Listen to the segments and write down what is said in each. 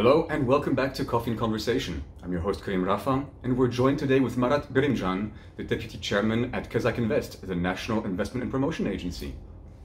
Hello and welcome back to Coffee and Conversation. I'm your host Karim Rafa, and we're joined today with Marat Birimjan, the Deputy Chairman at Kazakh Invest, the National Investment and Promotion Agency.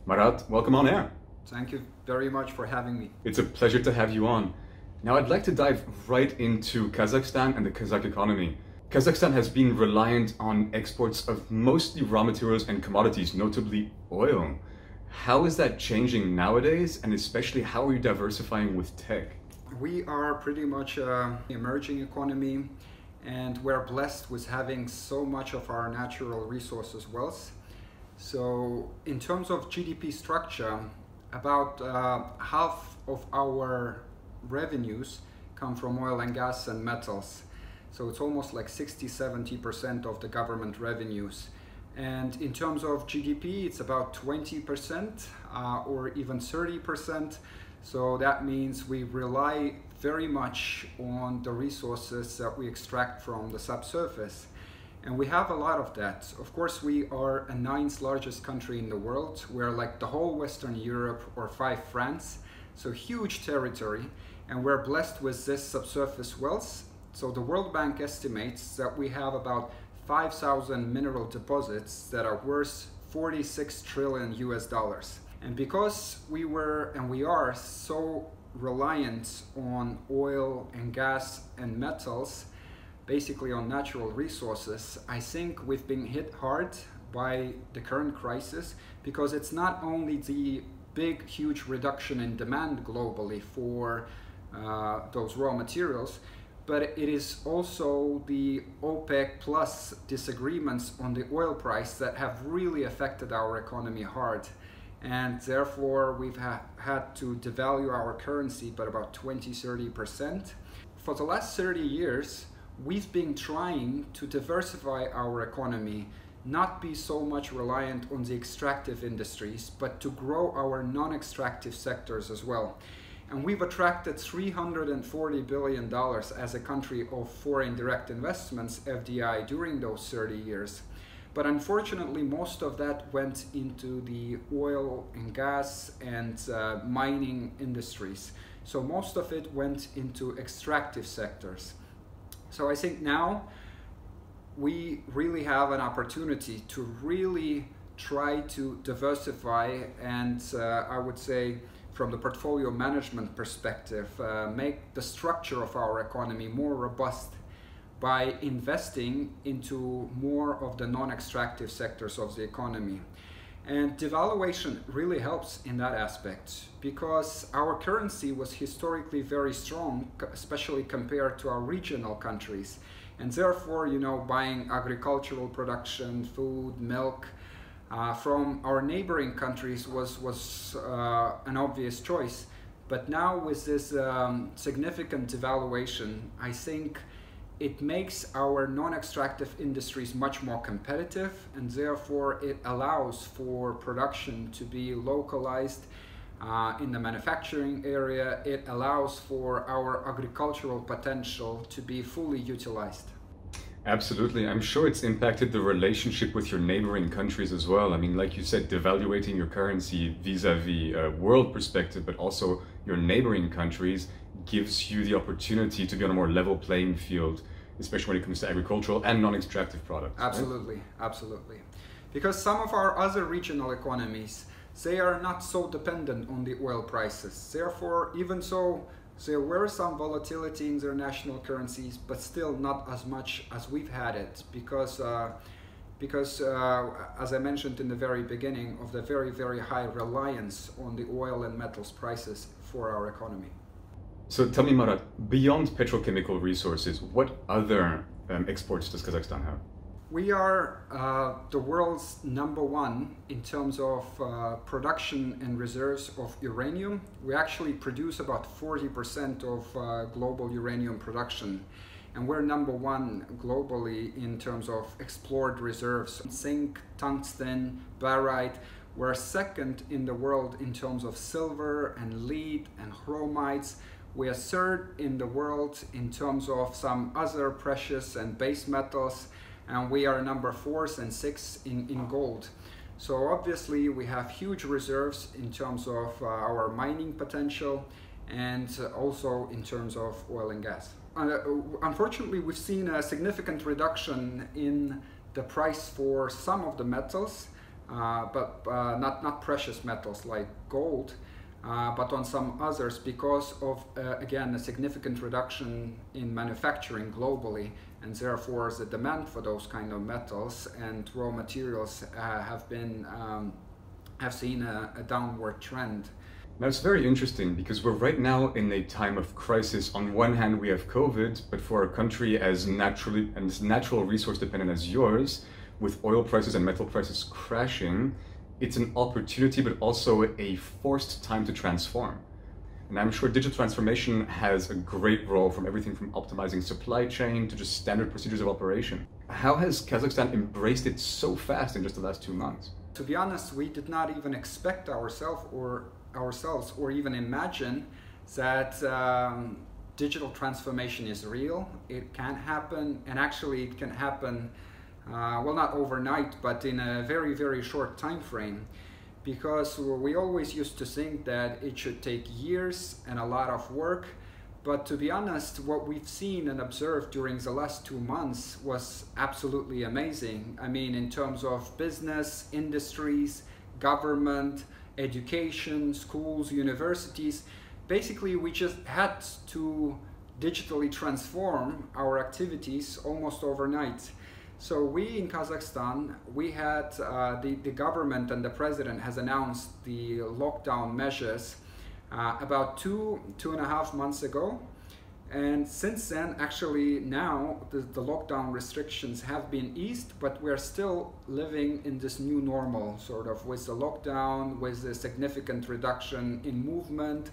Marat, welcome on air. Thank you very much for having me. It's a pleasure to have you on. Now I'd like to dive right into Kazakhstan and the Kazakh economy. Kazakhstan has been reliant on exports of mostly raw materials and commodities, notably oil. How is that changing nowadays, and especially how are you diversifying with tech? We are pretty much an emerging economy, and we're blessed with having so much of our natural resources wealth. So in terms of GDP structure, about half of our revenues come from oil and gas and metals. So it's almost like 60-70% of the government revenues. And in terms of GDP, it's about 20% or even 30%. So that means we rely very much on the resources that we extract from the subsurface. And we have a lot of that. Of course, we are a 9th largest country in the world. We're like the whole Western Europe or 5 France. So huge territory. And we're blessed with this subsurface wealth. So the World Bank estimates that we have about 5,000 mineral deposits that are worth 46 trillion US dollars. And because we were and we are so reliant on oil and gas and metals, basically on natural resources, I think we've been hit hard by the current crisis, because it's not only the big, huge reduction in demand globally for those raw materials, but it is also the OPEC plus disagreements on the oil price that have really affected our economy hard. And therefore we've had to devalue our currency by about 20-30%. For the last 30 years, we've been trying to diversify our economy, not be so much reliant on the extractive industries, but to grow our non-extractive sectors as well. And we've attracted $340 billion as a country of foreign direct investments, FDI, during those 30 years. But unfortunately, most of that went into the oil and gas and mining industries. So most of it went into extractive sectors. So I think now we really have an opportunity to really try to diversify and I would say from the portfolio management perspective, make the structure of our economy more robust by investing into more of the non-extractive sectors of the economy. And devaluation really helps in that aspect, because our currency was historically very strong, especially compared to our regional countries. And therefore, buying agricultural production, food, milk, from our neighboring countries was an obvious choice. But now with this significant devaluation, I think it makes our non-extractive industries much more competitive, and therefore it allows for production to be localized in the manufacturing area. It allows for our agricultural potential to be fully utilized. Absolutely. I'm sure it's impacted the relationship with your neighboring countries as well. I mean, like you said, devaluating your currency vis-a-vis a world perspective, but also your neighboring countries gives you the opportunity to be on a more level playing field, especially when it comes to agricultural and non-extractive products. Absolutely, right? Absolutely. Because some of our other regional economies, they are not so dependent on the oil prices. Therefore, even so, there were some volatility in their national currencies, but still not as much as we've had it, because as I mentioned in the very beginning, of the very, very high reliance on the oil and metals prices for our economy. So tell me, Marat, beyond petrochemical resources, what other exports does Kazakhstan have? We are the world's #1 in terms of production and reserves of uranium. We actually produce about 40% of global uranium production. And we're #1 globally in terms of explored reserves. Zinc, tungsten, barite. We're second in the world in terms of silver and lead and chromides. We are third in the world in terms of some other precious and base metals, and we are number 4 and 6 in gold. So obviously we have huge reserves in terms of our mining potential, and also in terms of oil and gas. Unfortunately, we've seen a significant reduction in the price for some of the metals, but not precious metals like gold, but on some others because of, again, a significant reduction in manufacturing globally, and therefore the demand for those kind of metals and raw materials have seen a downward trend. Now it's very interesting because we're right now in a time of crisis. On one hand, we have COVID, but for a country as natural resource dependent as yours, with oil prices and metal prices crashing, it's an opportunity, but also a forced time to transform. And I'm sure digital transformation has a great role, from everything from optimizing supply chain to just standard procedures of operation. How has Kazakhstan embraced it so fast in just the last 2 months? To be honest, we did not even expect ourselves or even imagine that digital transformation is real. It can happen, and actually it can happen well, not overnight, but in a very, very short time frame, because we always used to think that it should take years and a lot of work. But to be honest, what we've seen and observed during the last 2 months was absolutely amazing. I mean, in terms of business, industries, government, education, schools, universities, basically we just had to digitally transform our activities almost overnight. So we in Kazakhstan, we had the government and the president has announced the lockdown measures about 2.5 months ago. And since then, actually now the lockdown restrictions have been eased, but we're still living in this new normal, sort of, with the lockdown, with the significant reduction in movement.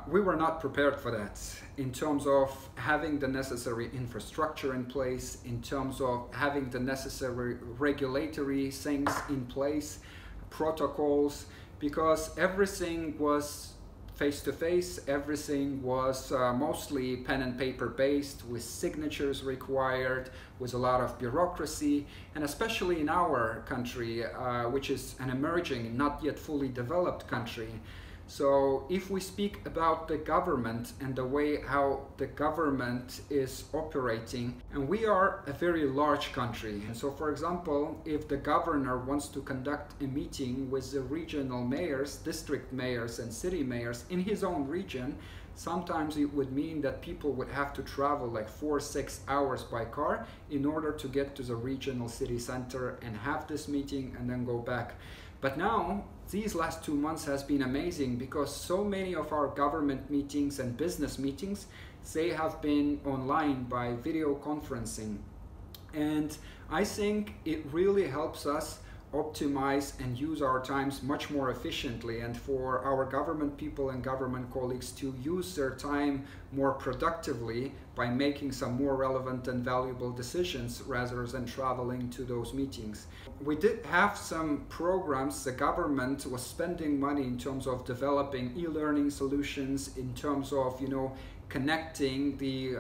We were not prepared for that in terms of having the necessary infrastructure in place, in terms of having the necessary regulatory things in place, protocols, because everything was face-to-face, everything was mostly pen and paper based, with signatures required, with a lot of bureaucracy, and especially in our country, which is an emerging, not yet fully developed country. So if we speak about the government and the way how the government is operating, and we are a very large country. And so, for example, if the governor wants to conduct a meeting with the regional mayors, district mayors and city mayors in his own region, sometimes it would mean that people would have to travel like 4 or 6 hours by car in order to get to the regional city center and have this meeting and then go back. But now, these last 2 months has been amazing because so many of our government meetings and business meetings, they have been online by video conferencing. And I think it really helps us optimize and use our times much more efficiently, and for our government people and government colleagues to use their time more productively by making some more relevant and valuable decisions rather than traveling to those meetings. We did have some programs. The government was spending money in terms of developing e-learning solutions, in terms of, connecting the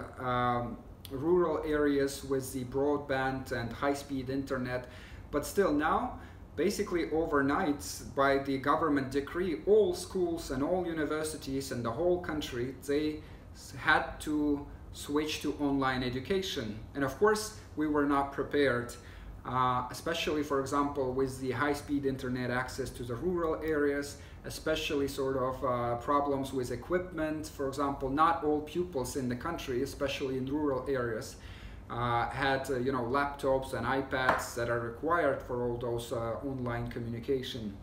rural areas with the broadband and high-speed internet. But still now, basically overnight, by the government decree, all schools and all universities and the whole country, they had to switch to online education. And of course, we were not prepared, especially, for example, with the high-speed internet access to the rural areas, especially sort of problems with equipment. For example, not all pupils in the country, especially in rural areas, had laptops and iPads that are required for all those online communication.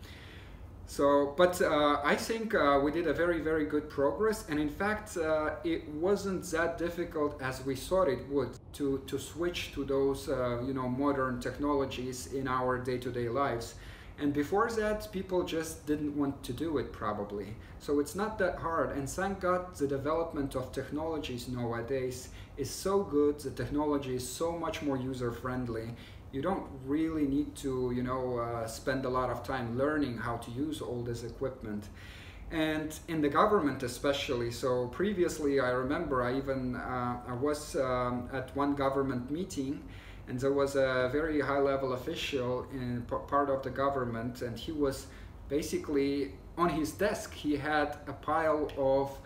So, but I think we did a very, very good progress, and in fact it wasn't that difficult as we thought it would to switch to those modern technologies in our day-to-day lives. And before that, people just didn't want to do it, probably. So it's not that hard, and thank God the development of technologies nowadays is so good. The technology is so much more user-friendly. You don't really need to, spend a lot of time learning how to use all this equipment. And in the government especially, so previously I remember I was at one government meeting, and there was a very high-level official in part of the government, and he was basically on his desk. He had a pile of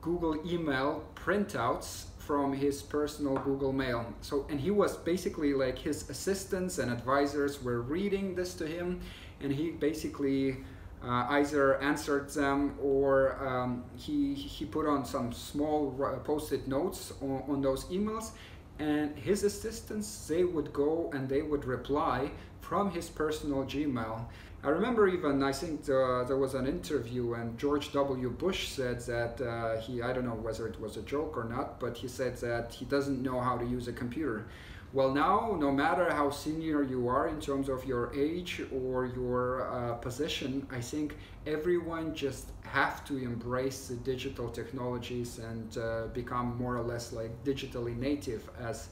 Google email printouts from his personal Google Mail. So, and he was basically like, his assistants and advisors were reading this to him, and he basically either answered them, or he put on some small post-it notes on those emails, and his assistants, they would go and they would reply from his personal Gmail. I remember even, I think there was an interview, and George W. Bush said that I don't know whether it was a joke or not, but he said that he doesn't know how to use a computer. Well, now, no matter how senior you are in terms of your age or your position, I think everyone just have to embrace the digital technologies and become more or less like digitally native as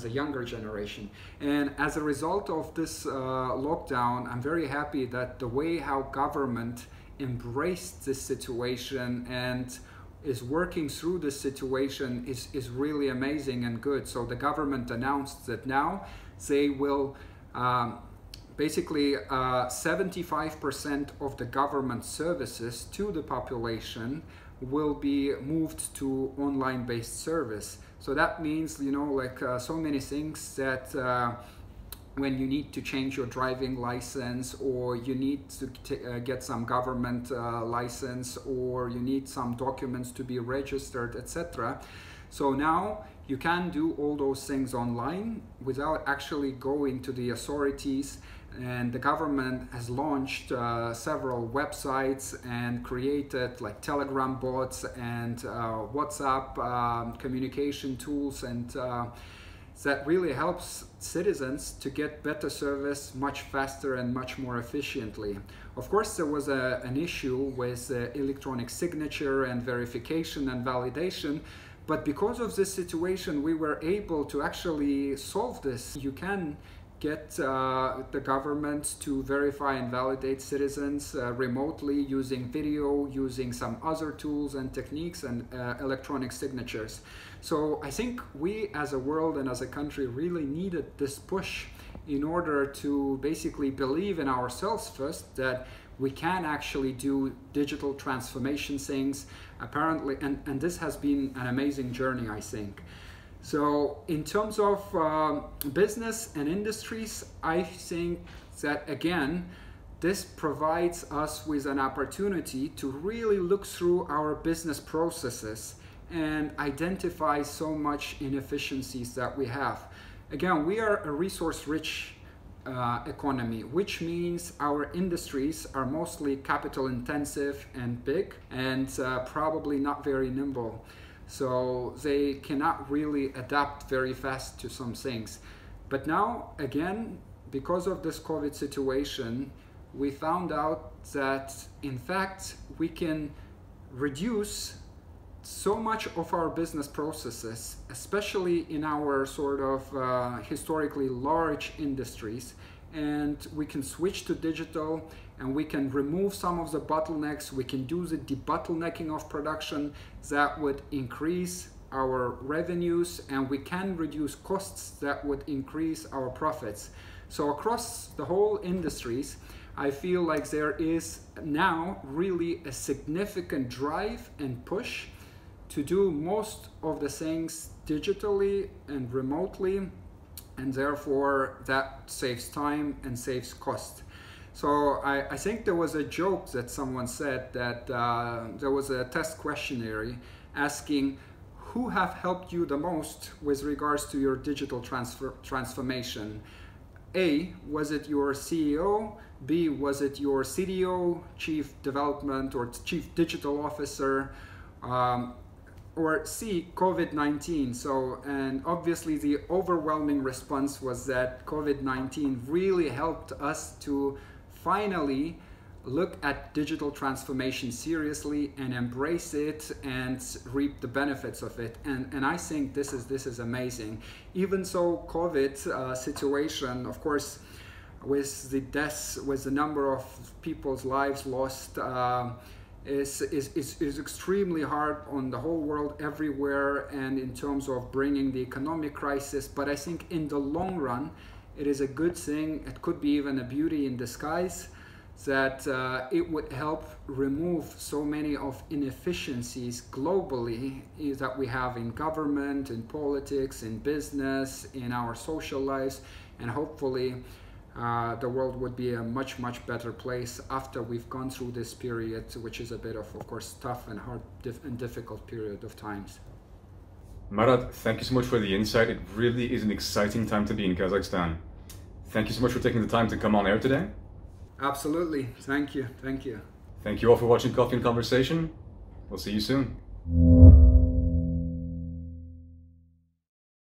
a younger generation. And as a result of this lockdown, I'm very happy that the way how government embraced this situation and is working through this situation is really amazing and good. So the government announced that now they will basically 75% of the government services to the population will be moved to online based service. So that means, you know, like so many things that when you need to change your driving license, or you need to get some government license, or you need some documents to be registered, etc. So now you can do all those things online without actually going to the authorities. And the government has launched several websites and created like Telegram bots and WhatsApp communication tools, and that really helps citizens to get better service much faster and much more efficiently. Of course, there was an issue with electronic signature and verification and validation, but because of this situation, we were able to actually solve this. You can get the government to verify and validate citizens remotely using video, using some other tools and techniques, and electronic signatures. So I think we as a world and as a country really needed this push in order to basically believe in ourselves first, that we can actually do digital transformation things apparently, and this has been an amazing journey, I think. So in terms of business and industries, I think that again, this provides us with an opportunity to really look through our business processes and identify so much inefficiencies that we have. Again, we are a resource-rich economy, which means our industries are mostly capital intensive and big, and probably not very nimble. So they cannot really adapt very fast to some things. But now, again, because of this COVID situation, we found out that in fact we can reduce so much of our business processes, especially in our sort of historically large industries, and we can switch to digital, and we can remove some of the bottlenecks. We can do the debottlenecking of production that would increase our revenues, and we can reduce costs that would increase our profits. So across the whole industries, I feel like there is now really a significant drive and push to do most of the things digitally and remotely, and therefore that saves time and saves cost. So I think there was a joke that someone said that there was a test questionnaire asking who have helped you the most with regards to your digital transformation. A, was it your CEO? B, was it your CDO, Chief Development or Chief Digital Officer? Or C, COVID-19. So, and obviously the overwhelming response was that COVID-19 really helped us to finally look at digital transformation seriously and embrace it and reap the benefits of it. And I think this is amazing. Even so, COVID situation, of course, with the deaths, with the number of people's lives lost, is extremely hard on the whole world, everywhere, and in terms of bringing the economic crisis. But I think in the long run, it is a good thing. It could be even a beauty in disguise. that it would help remove so many of inefficiencies globally that we have in government, in politics, in business, in our social lives, and hopefully the world would be a much better place after we've gone through this period, which is a bit of course, tough and hard and difficult period of times. Marat, thank you so much for the insight. It really is an exciting time to be in Kazakhstan. Thank you so much for taking the time to come on air today. Absolutely. Thank you. Thank you. Thank you all for watching Coffee and Conversation. We'll see you soon.